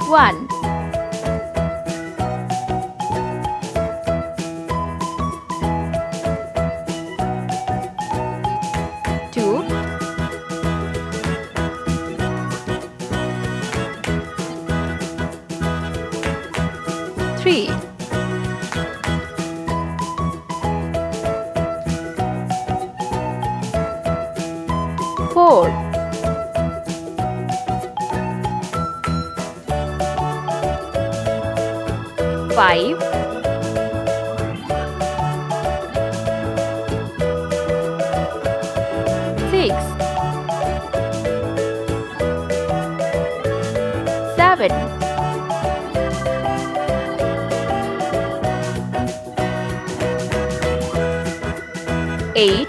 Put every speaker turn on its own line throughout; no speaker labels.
One, 2, 3, 4, 5, 6, 7, 8,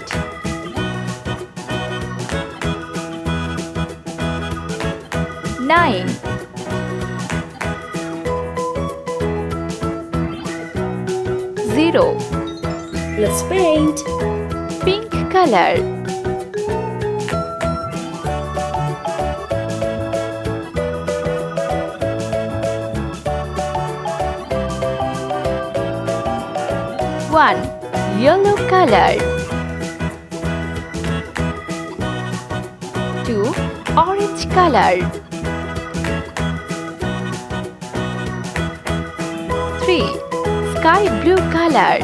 9, 0.
Let's paint.
Pink color. One, yellow color. 2, orange color. 3, sky blue color.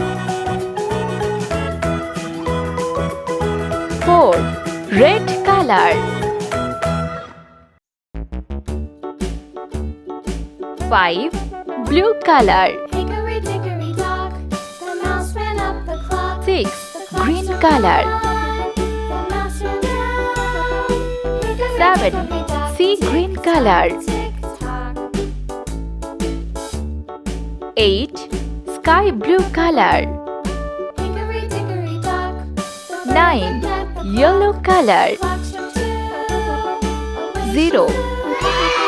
4, red color. 5, blue color.
Hickory dickory dock, the mouse ran up the clock.
6,
The clock
green
struck
color.
9, the mouse ran down. Hickory
7,
dickory dock,
sea green color.
tick-tock.
8, sky blue color.
Hickory dickory dock, the bird
9,
looked at the
yellow
clock.
color.
Clock struck 2, a whistle
0.
blew.